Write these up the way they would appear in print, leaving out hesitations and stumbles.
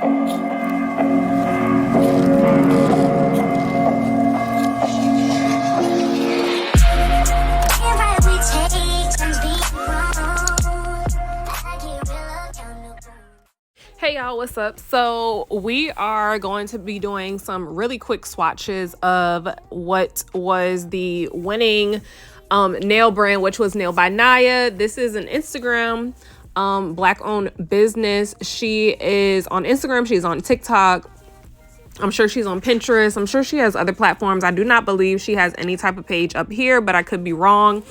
Hey y'all, what's up? So we are going to be doing some really quick swatches of what was the winning nail brand, which was Nail by Naya. This is an Instagram black owned business. She is on Instagram, she's on TikTok, I'm sure she's on Pinterest, I'm sure she has other platforms. I do not believe she has any type of page up here, but I could be wrong.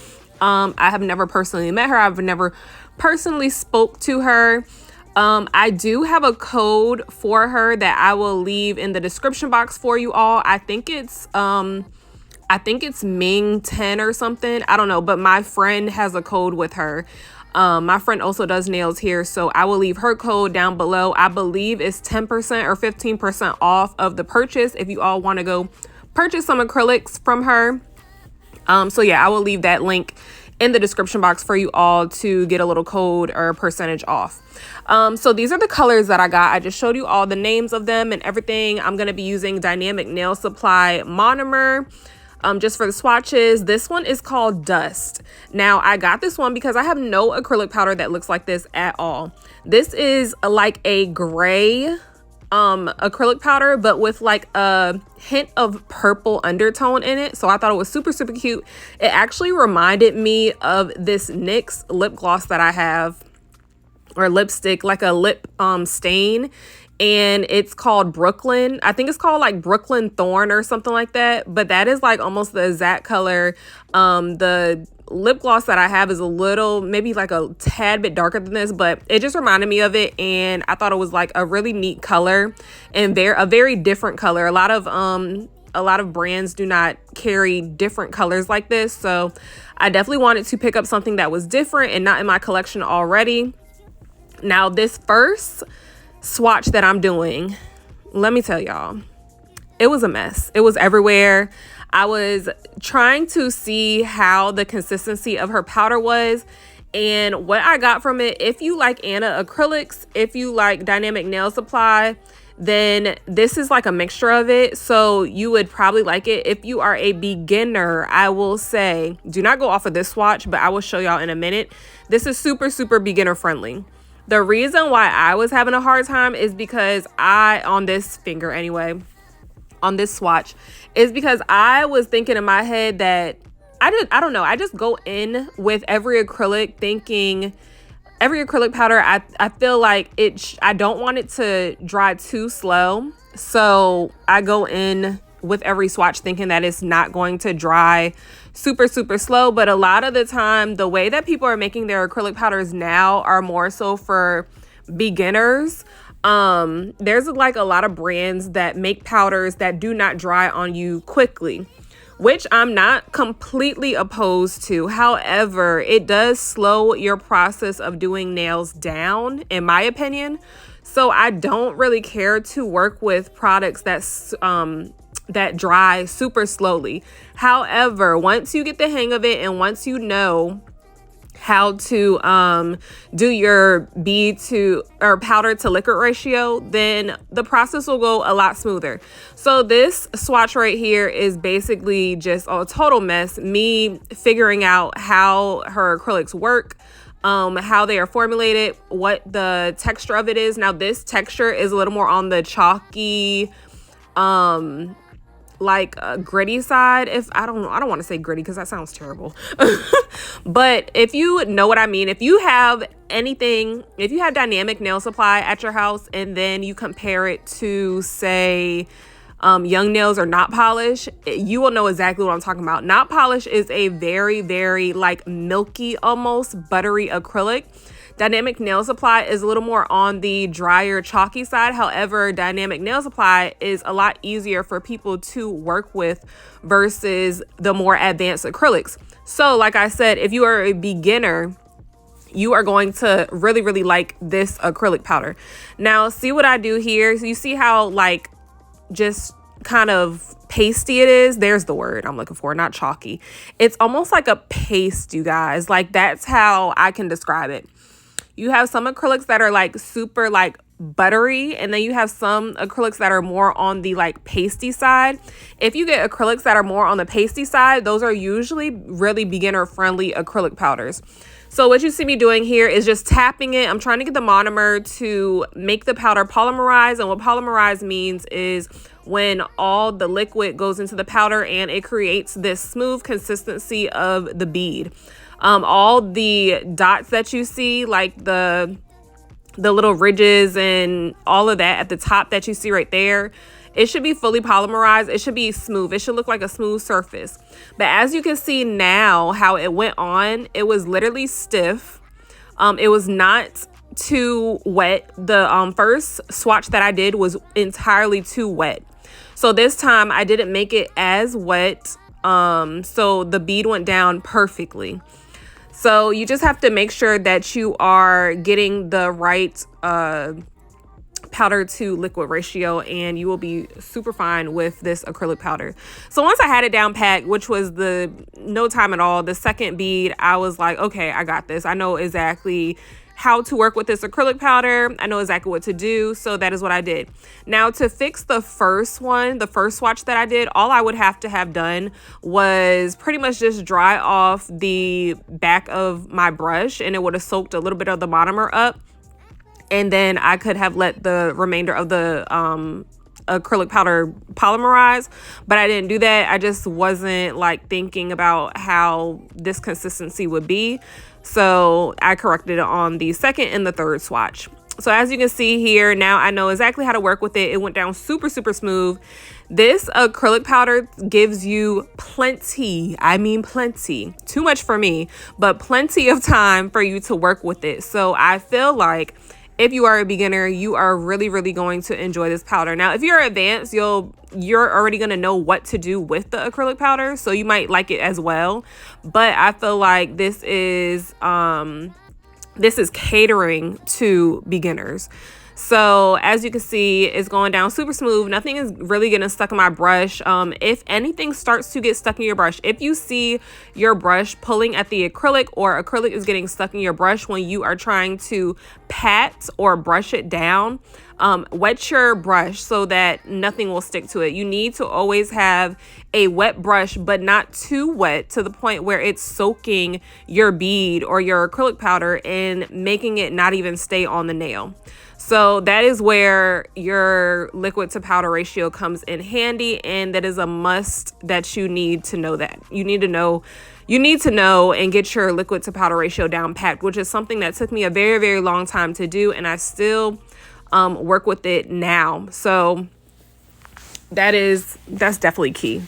I have never personally met her, I've never personally spoke to her. I do have a code for her that I will leave in the description box for you all. I think it's Ming 10 or something. I don't know, but my friend has a code with her. My friend also does nails here, so I will leave her code down below. I believe it's 10% or 15% off of the purchase if you all want to go purchase some acrylics from her. So yeah, I will leave that link in the description box for you all to get a little code or percentage off. So these are the colors that I got. I just showed you all the names of them and everything. I'm going to be using Dynamic Nail Supply monomer just for the swatches. This one is called Dust. Now I got this one because I have no acrylic powder that looks like this at all. This is like a gray acrylic powder, but with like a hint of purple undertone in it. So I thought it was super cute. It actually reminded me of this NYX lip gloss that I have, or lipstick, like a lip stain, and it's called Brooklyn. I think it's called like Brooklyn Thorn or something like that, but that is like almost the exact color. The lip gloss that I have is a little, maybe like a tad bit darker than this, but it just reminded me of it, and I thought it was like a really neat color and a very different color. A lot of brands do not carry different colors like this, so I definitely wanted to pick up something that was different and not in my collection already. Now this first swatch that I'm doing, let me tell y'all, it was a mess. It was everywhere. I was trying to see how the consistency of her powder was, and what I got from it, if you like Anna acrylics, if you like Dynamic Nail Supply, then this is like a mixture of it, so you would probably like it. If you are a beginner, I will say do not go off of this swatch, but I will show y'all in a minute. This is super beginner friendly. The reason why I was having a hard time is because on this finger anyway, on this swatch, is because I was thinking in my head that I don't know, I just go in with every acrylic thinking every acrylic powder, I feel like I don't want it to dry too slow, so I go in with every swatch thinking that it's not going to dry super slow. But a lot of the time, the way that people are making their acrylic powders now are more so for beginners. There's like a lot of brands that make powders that do not dry on you quickly, which I'm not completely opposed to. However, it does slow your process of doing nails down, in my opinion. So I don't really care to work with products that dry super slowly. However, once you get the hang of it and once you know how to do your bead to or powder to liquid ratio, then the process will go a lot smoother. So this swatch right here is basically just a total mess. Me figuring out how her acrylics work, how they are formulated, what the texture of it is. Now this texture is a little more on the chalky, like a gritty side. If I don't want to say gritty because that sounds terrible. But if you know what I mean, if you have Dynamic Nail Supply at your house and then you compare it to, say, Young Nails or Not Polish, you will know exactly what I'm talking about. Not Polish is a very like milky, almost buttery acrylic. Dynamic Nail Supply is a little more on the drier, chalky side. However, Dynamic Nail Supply is a lot easier for people to work with versus the more advanced acrylics. So like I said, if you are a beginner, you are going to really like this acrylic powder. Now, see what I do here? So you see how like just kind of pasty it is? There's the word I'm looking for, not chalky. It's almost like a paste, you guys. Like that's how I can describe it. You have some acrylics that are like super like buttery, and then you have some acrylics that are more on the like pasty side. If you get acrylics that are more on the pasty side, those are usually really beginner friendly acrylic powders. So what you see me doing here is just tapping it. I'm trying to get the monomer to make the powder polymerize. And what polymerize means is when all the liquid goes into the powder and it creates this smooth consistency of the bead. All the dots that you see, like the little ridges and all of that at the top that you see right there, it should be fully polymerized. It should be smooth. It should look like a smooth surface. But as you can see now how it went on, it was literally stiff. It was not too wet. The first swatch that I did was entirely too wet. So this time I didn't make it as wet. So the bead went down perfectly. So you just have to make sure that you are getting the right powder to liquid ratio, and you will be super fine with this acrylic powder. So once I had it down packed, which was the no time at all, the second bead, I was like, okay, I got this. I know exactly how to work with this acrylic powder. I know exactly what to do. So that is what I did. Now to fix the first one, the first swatch that I did, all I would have to have done was pretty much just dry off the back of my brush, and it would have soaked a little bit of the monomer up. And then I could have let the remainder of the acrylic powder polymerize, but I didn't do that. I just wasn't like thinking about how this consistency would be. So I corrected it on the second and the third swatch. So as you can see here, now I know exactly how to work with it. It went down super, super smooth. This acrylic powder gives you plenty, I mean plenty, too much for me, but plenty of time for you to work with it. So I feel like if you are a beginner, you are really, really going to enjoy this powder. Now, if you're advanced, you're already going to know what to do with the acrylic powder, so you might like it as well. But I feel like this is catering to beginners. So as you can see, it's going down super smooth. Nothing is really getting stuck in my brush. If anything starts to get stuck in your brush, if you see your brush pulling at the acrylic, or acrylic is getting stuck in your brush when you are trying to pat or brush it down, wet your brush so that nothing will stick to it. You need to always have a wet brush, but not too wet to the point where it's soaking your bead or your acrylic powder and making it not even stay on the nail. So that is where your liquid to powder ratio comes in handy, and that is a must that you need to know. That you need to know and get your liquid to powder ratio down packed, which is something that took me a very, very long time to do, and I still work with it now. So that's definitely key.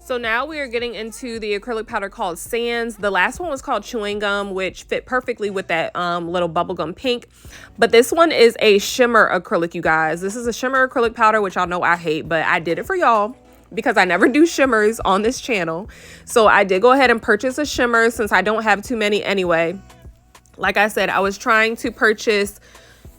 So now we are getting into the acrylic powder called Sands. The last one was called Chewing Gum, which fit perfectly with that little bubblegum pink. But this one is a shimmer acrylic, you guys. This is a shimmer acrylic powder, which y'all know I hate, but I did it for y'all because I never do shimmers on this channel. So I did go ahead and purchase a shimmer since I don't have too many anyway. Like I said, I was trying to purchase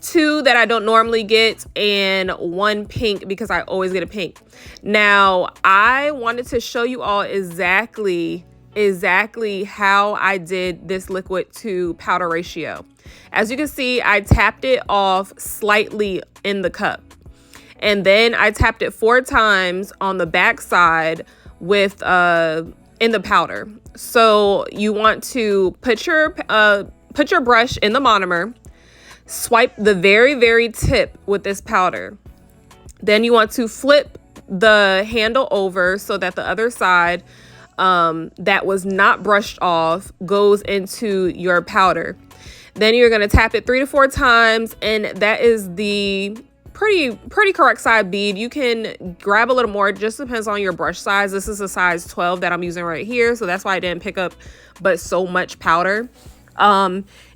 2 that I don't normally get and 1 pink because I always get a pink. Now, I wanted to show you all exactly how I did this liquid to powder ratio. As you can see, I tapped it off slightly in the cup. And then I tapped it 4 times on the back side with in the powder. So you want to put your brush in the monomer, swipe the very, very tip with this powder. Then you want to flip the handle over so that the other side that was not brushed off goes into your powder. Then you're going to tap it 3 to 4 times, and that is the pretty correct side bead. You can grab a little more. It just depends on your brush size. This is a size 12 that I'm using right here, so that's why I didn't pick up but so much powder.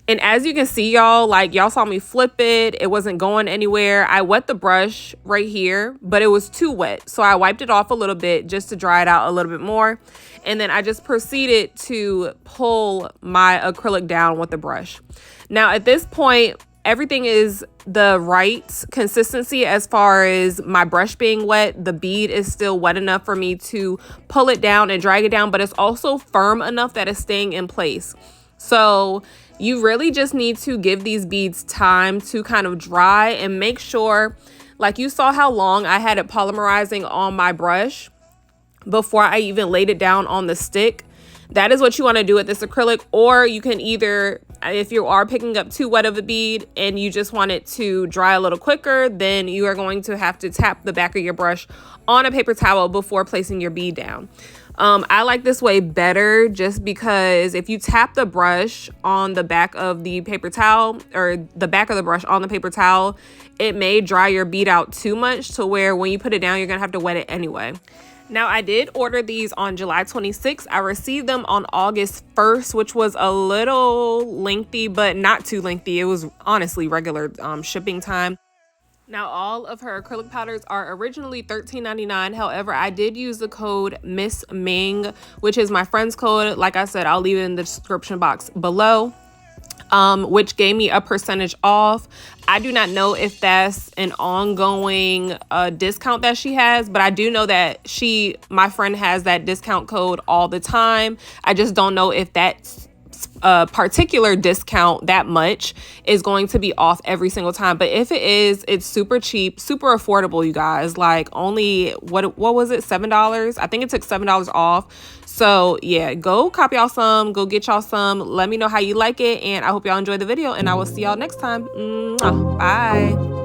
And as you can see, y'all saw me flip it. It wasn't going anywhere. I wet the brush right here, but it was too wet. So I wiped it off a little bit just to dry it out a little bit more. And then I just proceeded to pull my acrylic down with the brush. Now, at this point, everything is the right consistency as far as my brush being wet. The bead is still wet enough for me to pull it down and drag it down, but it's also firm enough that it's staying in place. So you really just need to give these beads time to kind of dry and make sure, like you saw how long I had it polymerizing on my brush before I even laid it down on the stick. That is what you want to do with this acrylic. Or you can either, if you are picking up too wet of a bead and you just want it to dry a little quicker, then you are going to have to tap the back of your brush on a paper towel before placing your bead down. I like this way better just because if you tap the brush on the back of the paper towel, or the back of the brush on the paper towel, it may dry your bead out too much to where when you put it down, you're gonna have to wet it anyway. Now, I did order these on July 26th. I received them on August 1st, which was a little lengthy, but not too lengthy. It was honestly regular shipping time. Now, all of her acrylic powders are originally $13.99. However, I did use the code MISSMING, which is my friend's code. Like I said, I'll leave it in the description box below, which gave me a percentage off. I do not know if that's an ongoing discount that she has, but I do know that my friend has that discount code all the time. I just don't know if that's a particular discount that much is going to be off every single time. But if it is, it's super cheap, super affordable, you guys. Like only what was it, $7? I think it took $7 off. So yeah, go cop y'all some, go get y'all some. Let me know how you like it, and I hope y'all enjoyed the video, and I will see y'all next time. Bye.